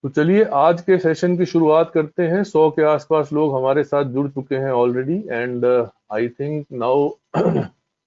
तो चलिए आज के सेशन की शुरुआत करते हैं। 100 के आसपास लोग हमारे साथ जुड़ चुके हैं already and I think now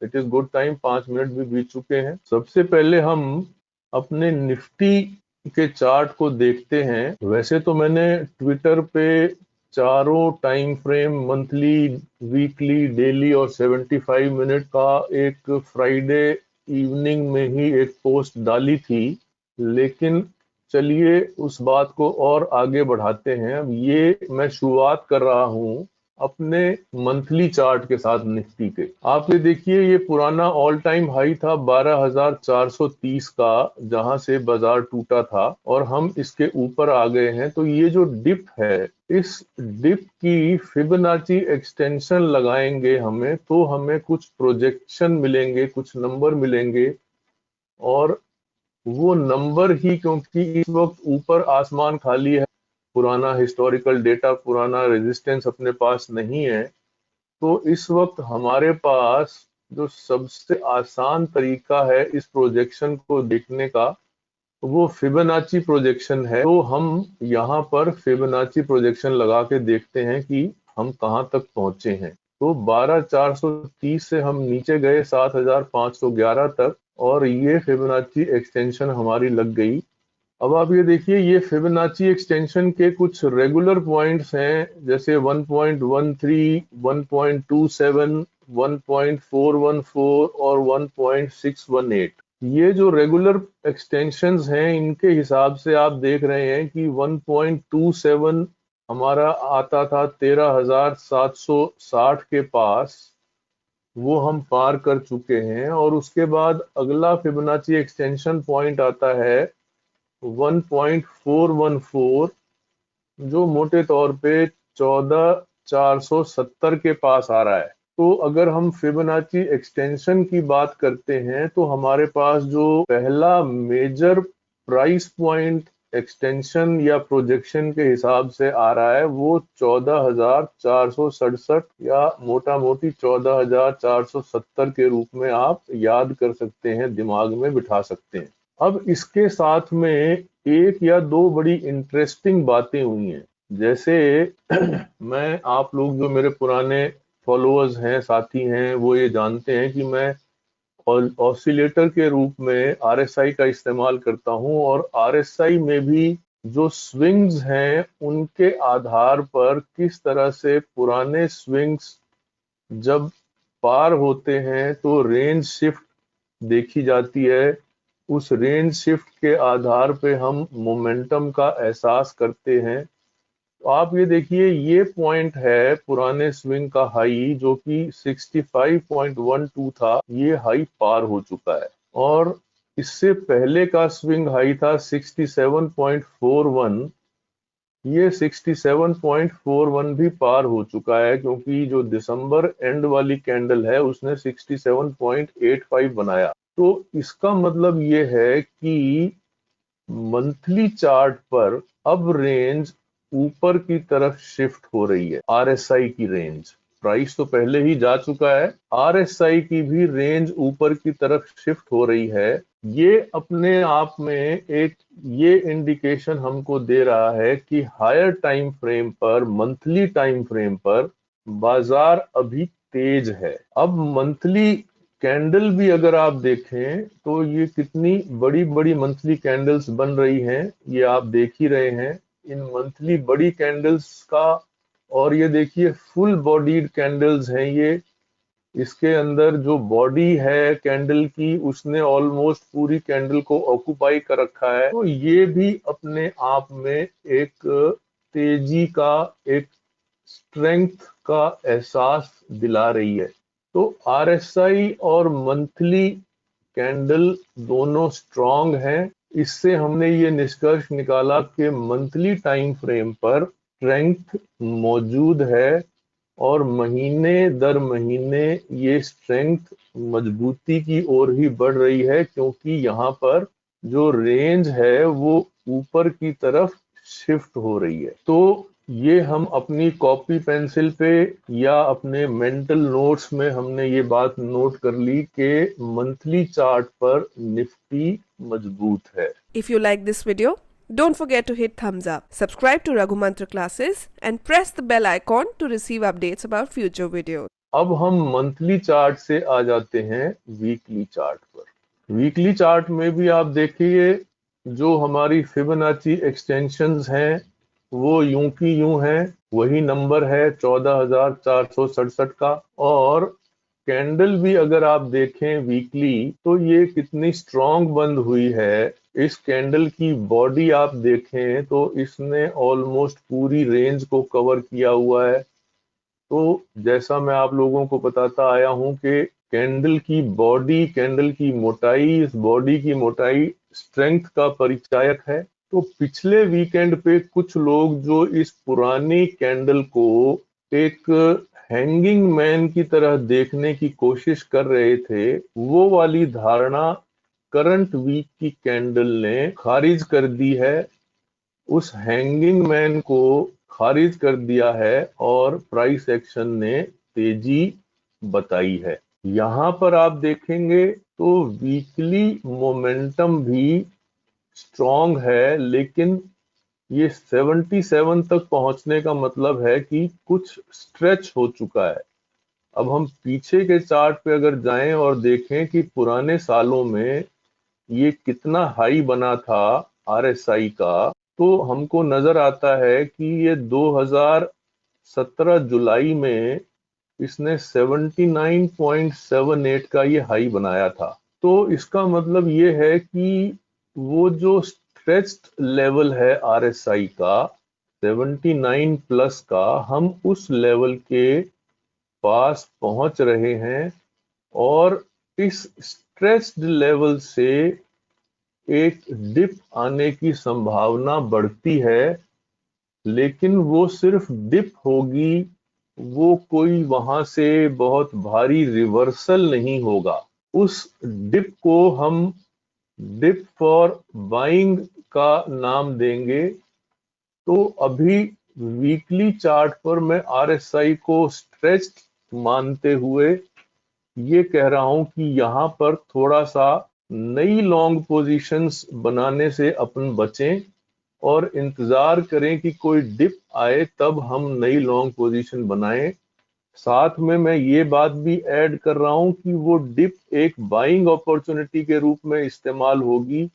it is good time. 5 minute भी बीत चुके हैं। सबसे पहले हम अपने निफ्टी के चार्ट को देखते हैं। वैसे तो मैंने ट्विटर पे चारों time frame monthly, weekly, daily और 75 मिनट का एक फ्राइडे इवनिंग में ही एक पोस्ट डाली थी, लेकिन चलिए उस बात को और आगे बढ़ाते हैं। अब ये मैं शुरुआत कर रहा हूं अपने मंथली चार्ट के साथ निफ्टी के। आप ये देखिए, ये पुराना ऑल टाइम हाई था 12,430 का, जहां से बाजार टूटा था और हम इसके ऊपर आ गए हैं। तो ये जो डिप है, इस डिप की फिबोनाची एक्सटेंशन लगाएंगे हमें, तो हमें कुछ प्रोजेक्शन मिलेंगे, कुछ नंबर मिलेंगे। और वो नंबर ही, क्योंकि इस वक्त ऊपर आसमान खाली है, पुराना हिस्टोरिकल डेटा, पुराना रेजिस्टेंस अपने पास नहीं है, तो इस वक्त हमारे पास जो सबसे आसान तरीका है इस प्रोजेक्शन को देखने का, वो फिबोनाची प्रोजेक्शन है। तो हम यहाँ पर फिबोनाची प्रोजेक्शन लगा के देखते हैं कि हम कहाँ तक पहुंचे हैं। तो 12,430 से हम नीचे गए 7,511 तक, और ये फिबोनाची एक्सटेंशन हमारी लग गई। अब आप ये देखिए, ये फिबोनाची एक्सटेंशन के कुछ रेगुलर पॉइंट्स हैं, जैसे 1.13, 1.27, 1.414 और 1.618। ये जो रेगुलर एक्सटेंशंस हैं, इनके हिसाब से आप देख रहे हैं कि 1.27 हमारा आता था 13,760 के पास, वो हम पार कर चुके हैं। और उसके बाद अगला फिबोनाची एक्सटेंशन पॉइंट आता है 1.414, जो मोटे तौर पे 14,470 के पास आ रहा है। तो अगर हम फिबोनाची एक्सटेंशन की बात करते हैं, तो हमारे पास जो पहला मेजर प्राइस पॉइंट एक्सटेंशन या प्रोजेक्शन के हिसाब से आ रहा है, वो 14,467 या मोटा मोटी 14,470 के रूप में आप याद कर सकते हैं, दिमाग में बिठा सकते हैं। अब इसके साथ में एक या दो बड़ी इंटरेस्टिंग बातें हुई हैं। जैसे मैं, आप लोग जो मेरे पुराने फॉलोअर्स हैं, साथी हैं, वो ये जानते हैं कि मैं ऑसिलेटर के रूप में आरएसआई का इस्तेमाल करता हूं, और आरएसआई में भी जो स्विंग्स हैं, उनके आधार पर किस तरह से पुराने स्विंग्स जब पार होते हैं तो रेंज शिफ्ट देखी जाती है। उस रेंज शिफ्ट के आधार पे हम मोमेंटम का एहसास करते हैं। तो आप ये देखिए, ये पॉइंट है पुराने स्विंग का हाई, जो कि 65.12 था, ये हाई पार हो चुका है। और इससे पहले का स्विंग हाई था 67.41, ये 67.41 भी पार हो चुका है, क्योंकि जो दिसंबर एंड वाली कैंडल है उसने 67.85 बनाया। तो इसका मतलब ये है कि मंथली चार्ट पर अब रेंज ऊपर की तरफ शिफ्ट हो रही है। आरएसआई की रेंज, प्राइस तो पहले ही जा चुका है, आरएसआई की भी रेंज ऊपर की तरफ शिफ्ट हो रही है। ये अपने आप में एक ये इंडिकेशन हमको दे रहा है कि हायर टाइम फ्रेम पर, मंथली टाइम फ्रेम पर बाजार अभी तेज है। अब मंथली कैंडल भी अगर आप देखें, तो ये कितनी बड़ी बड़ी मंथली कैंडल्स बन रही हैं, ये आप देख ही रहे हैं इन मंथली बड़ी कैंडल्स का। और ये देखिए, फुल बॉडीड कैंडल्स हैं ये। इसके अंदर जो बॉडी है कैंडल की, उसने ऑलमोस्ट पूरी कैंडल को ऑक्यूपाई कर रखा है। तो ये भी अपने आप में एक तेजी का, एक स्ट्रेंथ का एहसास दिला रही है। तो आरएसआई और मंथली कैंडल दोनों स्ट्रॉन्ग हैं। इससे हमने ये निष्कर्ष निकाला कि मंथली टाइम फ्रेम पर स्ट्रेंथ मौजूद है, और महीने दर महीने ये स्ट्रेंथ मजबूती की ओर ही बढ़ रही है, क्योंकि यहाँ पर जो रेंज है वो ऊपर की तरफ शिफ्ट हो रही है। तो ये हम अपनी कॉपी पेंसिल पे या अपने मेंटल नोट्स में हमने ये बात नोट कर ली कि मंथली चार्ट पर निफ्टी मजबूत है। If you like this video, Don't forget to hit thumbs up, subscribe to Raghu Mantra classes and press the bell icon to receive updates about future videos. अब हम monthly chart से आ जाते हैं weekly chart पर। Weekly chart में भी आप देखिए जो हमारी फिबोनाची एक्सटेंशंस हैं वो यूं की यूं हैं, वही नंबर है 14,467 का। और कैंडल भी अगर आप देखें वीकली तो ये कितनी स्ट्रॉन्ग बंद हुई है। इस कैंडल की बॉडी आप देखें तो इसने ऑलमोस्ट पूरी रेंज को कवर किया हुआ है। तो जैसा मैं आप लोगों को बताता आया हूं कि कैंडल की बॉडी, कैंडल की मोटाई, इस बॉडी की मोटाई स्ट्रेंथ का परिचायक है। तो पिछले वीकेंड पे कुछ लोग जो इस पुरानी कैंडल को एक हैंगिंग मैन की तरह देखने की कोशिश कर रहे थे, वो वाली धारणा करंट वीक की कैंडल ने खारिज कर दी है। उस हैंगिंग मैन को खारिज कर दिया है और प्राइस एक्शन ने तेजी बताई है। यहां पर आप देखेंगे तो वीकली मोमेंटम भी स्ट्रॉन्ग है, लेकिन ये 77 तक पहुंचने का मतलब है कि कुछ स्ट्रेच हो चुका है। अब हम पीछे के चार्ट पे अगर जाएं और देखें कि पुराने सालों में ये कितना हाई बना था आरएसआई का, तो हमको नजर आता है कि ये 2017 जुलाई में इसने 79.78 का ये हाई बनाया था। तो इसका मतलब ये है कि वो जो स्ट्रेच्ड लेवल है आरएसआई का 79 प्लस का, हम उस लेवल के पास पहुंच रहे हैं और इस स्ट्रेच्ड लेवल से एक डिप आने की संभावना बढ़ती है, लेकिन वो सिर्फ डिप होगी, वो कोई वहां से बहुत भारी रिवर्सल नहीं होगा। उस डिप को हम डिप फॉर बाइंग का नाम देंगे। तो अभी वीकली चार्ट पर मैं आरएसआई को स्ट्रेच्ड मानते हुए ये कह रहा हूं कि यहां पर थोड़ा सा नई लॉन्ग पोजीशंस बनाने से अपन बचें और इंतजार करें कि कोई डिप आए तब हम नई लॉन्ग पोजीशन बनाएं। साथ में मैं ये बात भी ऐड कर रहा हूं कि वो डिप एक बाइंग अपॉर्चुनिटी के रूप में इस्तेमाल होगी।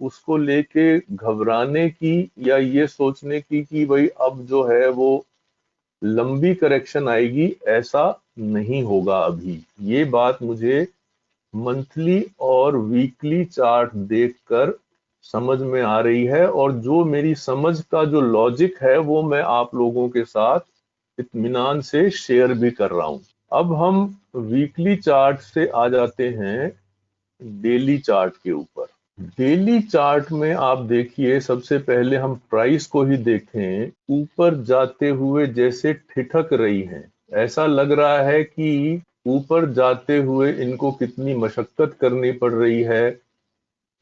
उसको लेके घबराने की या ये सोचने की कि भाई अब जो है वो लंबी करेक्शन आएगी, ऐसा नहीं होगा। अभी ये बात मुझे मंथली और वीकली चार्ट देखकर समझ में आ रही है, और जो मेरी समझ का जो लॉजिक है वो मैं आप लोगों के साथ इत्मीनान से शेयर भी कर रहा हूं। अब हम वीकली चार्ट से आ जाते हैं डेली चार्ट के ऊपर। डेली चार्ट में आप देखिए, सबसे पहले हम प्राइस को ही देखें, ऊपर जाते हुए जैसे ठिठक रही हैं। ऐसा लग रहा है कि ऊपर जाते हुए इनको कितनी मशक्कत करनी पड़ रही है।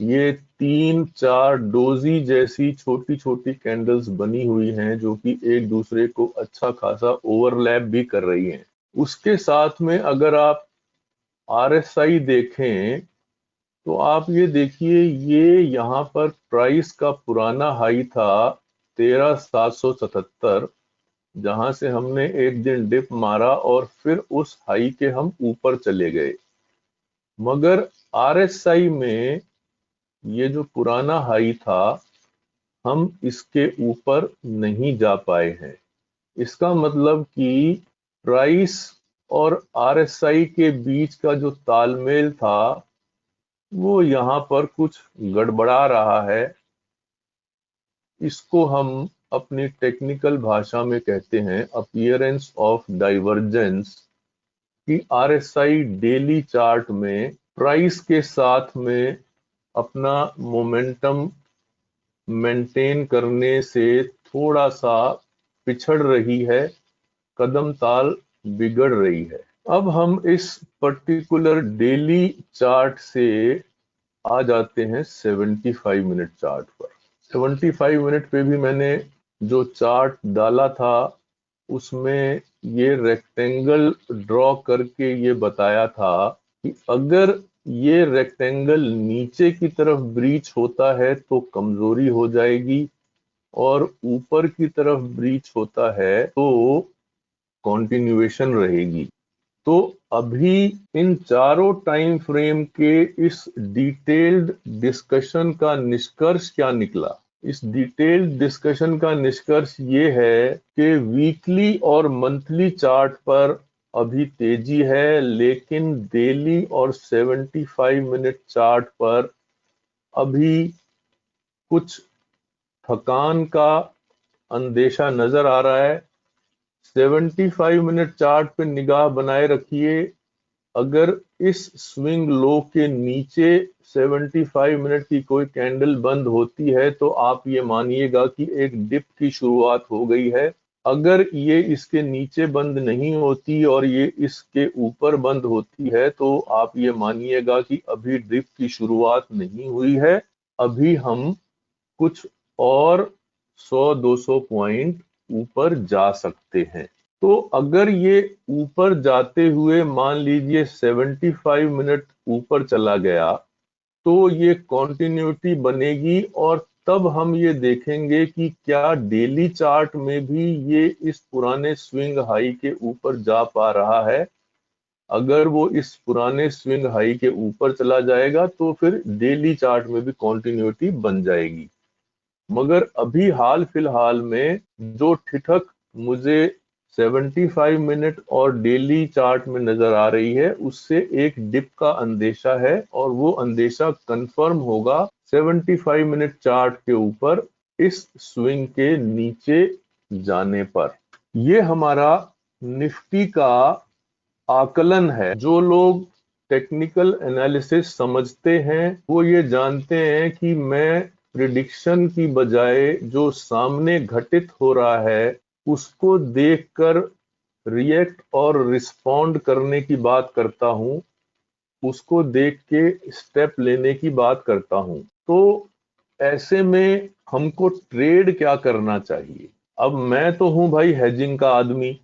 ये 3-4 डोजी जैसी छोटी छोटी कैंडल्स बनी हुई हैं जो कि एक दूसरे को अच्छा खासा ओवरलैप भी कर रही हैं। उसके साथ में अगर आप आरएसआई देखें तो आप ये देखिए, ये यहाँ पर प्राइस का पुराना हाई था 13,777, जहां से हमने एक दिन डिप मारा और फिर उस हाई के हम ऊपर चले गए। मगर आरएसआई में ये जो पुराना हाई था, हम इसके ऊपर नहीं जा पाए हैं। इसका मतलब कि प्राइस और आरएसआई के बीच का जो तालमेल था वो यहाँ पर कुछ गड़बड़ा रहा है। इसको हम अपनी टेक्निकल भाषा में कहते हैं अपीयरेंस ऑफ डाइवर्जेंस, कि आरएसआई डेली चार्ट में प्राइस के साथ में अपना मोमेंटम मेंटेन करने से थोड़ा सा पिछड़ रही है, कदम ताल बिगड़ रही है। अब हम इस पर्टिकुलर डेली चार्ट से आ जाते हैं 75 मिनट चार्ट पर। 75 मिनट पे भी मैंने जो चार्ट डाला था उसमें ये रेक्टेंगल ड्रॉ करके ये बताया था कि अगर ये रेक्टेंगल नीचे की तरफ ब्रीच होता है तो कमजोरी हो जाएगी, और ऊपर की तरफ ब्रीच होता है तो कंटिन्यूएशन रहेगी। तो अभी इन चारों टाइम फ्रेम के इस डिटेल्ड डिस्कशन का निष्कर्ष क्या निकला? इस डिटेल्ड डिस्कशन का निष्कर्ष ये है कि वीकली और मंथली चार्ट पर अभी तेजी है, लेकिन डेली और 75 मिनट चार्ट पर अभी कुछ थकान का अंदेशा नजर आ रहा है। 75 मिनट चार्ट पे निगाह बनाए रखिए। अगर इस स्विंग लो के नीचे 75 मिनट की कोई कैंडल बंद होती है तो आप ये मानिएगा कि एक डिप की शुरुआत हो गई है। अगर ये इसके नीचे बंद नहीं होती और ये इसके ऊपर बंद होती है तो आप ये मानिएगा कि अभी डिप की शुरुआत नहीं हुई है, अभी हम कुछ और 100-200 पॉइंट ऊपर जा सकते हैं। तो अगर ये ऊपर जाते हुए मान लीजिए 75 मिनट ऊपर चला गया तो ये कॉन्टिन्यूटी बनेगी, और तब हम ये देखेंगे कि क्या डेली चार्ट में भी ये इस पुराने स्विंग हाई के ऊपर जा पा रहा है। अगर वो इस पुराने स्विंग हाई के ऊपर चला जाएगा तो फिर डेली चार्ट में भी कॉन्टिन्यूटी बन जाएगी। मगर अभी हाल फिलहाल में जो ठिठक मुझे 75 मिनट और डेली चार्ट में नजर आ रही है उससे एक डिप का अंदेशा है, और वो अंदेशा कंफर्म होगा 75 मिनट चार्ट के ऊपर इस स्विंग के नीचे जाने पर। ये हमारा निफ्टी का आकलन है। जो लोग टेक्निकल एनालिसिस समझते हैं वो ये जानते हैं कि मैं प्रिडिक्शन की बजाय जो सामने घटित हो रहा है उसको देखकर रिएक्ट और रिस्पॉन्ड करने की बात करता हूं, उसको देख के स्टेप लेने की बात करता हूं। तो ऐसे में हमको ट्रेड क्या करना चाहिए? अब मैं तो हूं भाई हेजिंग का आदमी,